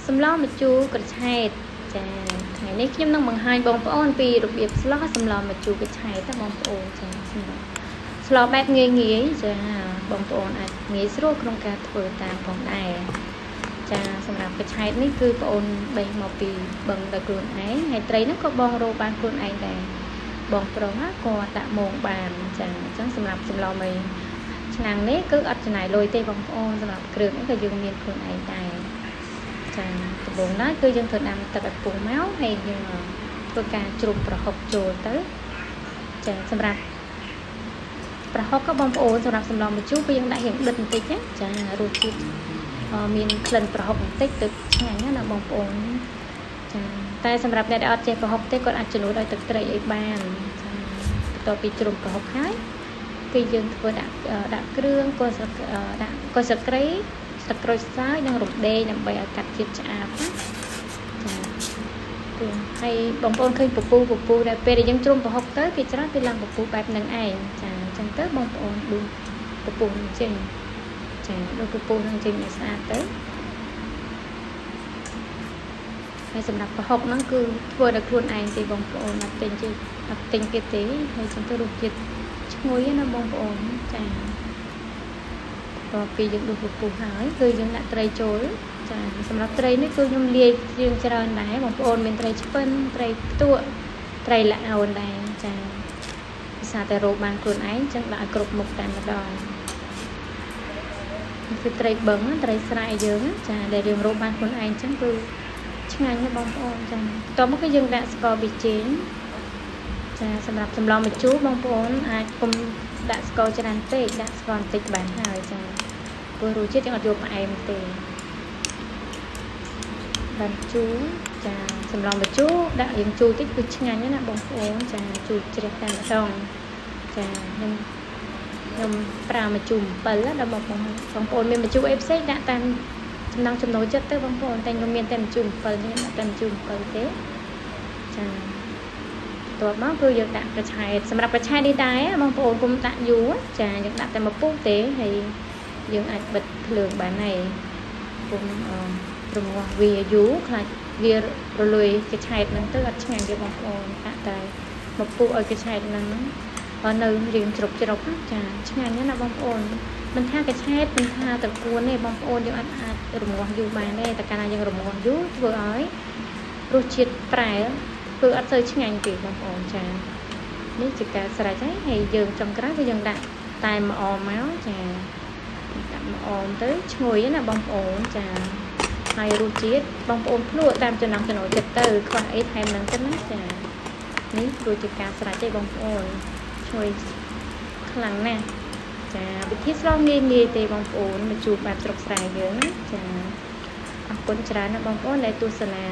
សម្លម្ជូរកញ្ឆែតចាថ្ងៃនេះខ្ញុំនឹងបង្ហាញបងប្អូនពីរបៀបស្លសម្លម្ជូរកញ្ឆែតណាបងប្អូនចាស្លបែបងាយចាបងប្អូនអាចងាយស្រួលក្នុងការធ្វើតាមផងដែរចាសម្រាប់កញ្ឆែតនេះគឺបងប្អូនបេះមកពីបឹងដោយខ្លួនឯងហើយត្រីហ្នឹងក៏បងរកបានខ្លួនឯងដែរបងប្រុសក៏ដាក់មងបានចាអញ្ចឹងសម្រាប់សម្លមីឆ្នាំងនេះគឺអត់ចំណាយលុយទេបងប្អូនសម្រាប់គ្រឿងនេះក៏យើងមានខ្លួនឯងដែរចាដំបូងឡើយគឺយើងត្រូវដាំទឹកឲ្យពុះមកហើយយើងធ្វើការជ្រុំប្រហុកចូលទៅចាសម្រាប់ប្រហុកក៏បងប្អូនសម្រាប់សម្លម្ជូរគឺយើងដាក់រៀងដិតបន្តិចណាចារសជាតិមានក្លិនប្រហុកបន្តិចទៅឆ្ងាញ់ណាបងប្អូនចាតែសម្រាប់អ្នកដែលអត់ចេះប្រហុកទេគាត់អាចជំនួសដោយទឹកត្រីអីបានចាបន្ទាប់ពីជ្រុំប្រហុកហើយគឺយើងធ្វើដាក់គ្រឿងគល់ដាក់គល់ស្លឹកគ្រៃស្លឹកក្រូចសើចនិងរំដេងដើម្បីឲ្យកាត់ជាតិឆ្អាបណាចាគឺហើយបងប្អូនឃើញពពុះដែលពេលដែលយើងជ្រុំប្រហុកទៅគេច្រើនគេឡើងពពុះបែបហ្នឹងឯងចាអញ្ចឹងទៅបងប្អូនដួសពពុះចេញចាដួសពពុះហ្នឹងចេញឲ្យស្អាតទៅហើយសម្រាប់ប្រហុកហ្នឹងគឺធ្វើដោយខ្លួនឯងទេបងប្អូនអត់ទិញគេទេហើយចឹងទៅរសជាតិឈ្ងុយណាបងប្អូនចាដល់ពេលយើងដួសពពុះហើយគឺយើងដាក់ត្រីចូលចាសម្រាប់ត្រីនេះគឺខ្ញុំលាយយើងច្រើនដែរបងប្អូនមានត្រីឆ្ពិនត្រីផ្ទក់ត្រីល្អោនដែរចាភាសាតែរកបានខ្លួនឯងចឹងដាក់ឲ្យគ្រប់មុខតែម្ដងនេះគឺត្រីបឹងត្រីស្រែយើងចាដែលយើងរកបានខ្លួនឯងចឹងគឺឆ្ងាញ់ណាបងប្អូនចាបន្ទាប់មកគឺយើងដាក់ស្ករប៊ីចេងចាសម្រាប់សម្លម្ជូរបងប្អូនអាចគុំដាក់ស្ករច្រើនពេកដាក់ស្ករបន្តិចបានហើយចាព្រោះរសជាតិយើងអត់យកផ្អែមទេបានជូរចាសម្លម្ជូរដាក់រៀងជូរតិចគឺឆ្ងាញ់ណាបងប្អូនចាជូរជ្រះតែម្ដងចាខ្ញុំប្រើម្ជូរ7ដល់មកបងប្អូនមានម្ជូរអីផ្សេងដាក់តាមចំណូលចិត្តទៅបងប្អូនតែខ្ញុំមានតែម្ជូរ7នេះដាក់តែម្ជូរ7ទេចាបន្ទាប់មកគឺយើងដាក់កញ្ឆែតសម្រាប់កញ្ឆែតនេះដែរបងប្អូនគុំដាក់យូរចាយើងដាក់តែមួយពុះទេហើយយើងអាចបិទភ្លើងបានហើយគុំរងាស់វាយូរខ្លាចវារលួយកញ្ឆែតហ្នឹងទៅអត់ឆ្ងាញ់ទេបងប្អូនដាក់តែមួយពុះឲ្យកញ្ឆែតហ្នឹងនៅរៀងជ្រុកចាឆ្ងាញ់ណាបងប្អូនមិនថាកញ្ឆែតមិនថាត្រកួនទេបងប្អូនយើងអាចរងាស់យូរបានទេតែកាលណាយើងរងាស់យូរធ្វើឲ្យរសជាតិប្រែគឺអត់សូវឆ្ងាញ់ទេបងប្អូនចានេះជាការស្រេចហើយយើងចុងក្រោយគឺយើងដាក់តែម្អមមកចាដាក់ម្អមទៅឈ្ងុយណាបងប្អូនចាហើយរសជាតិបងប្អូនភ្លក់តាមចំណង់ចំណូលចិត្តទៅខ្វះអីថែមនឹងទៅណាចានេះគឺជាការស្រេចទេបងប្អូនឈ្ងុយខ្លាំងណាស់ចាវិធីស្រុកងាយទេបងប្អូនមកជួបបែបស្រុកស្រែយើងចាអរគុណច្រើនណាបងប្អូនដែលទស្សនា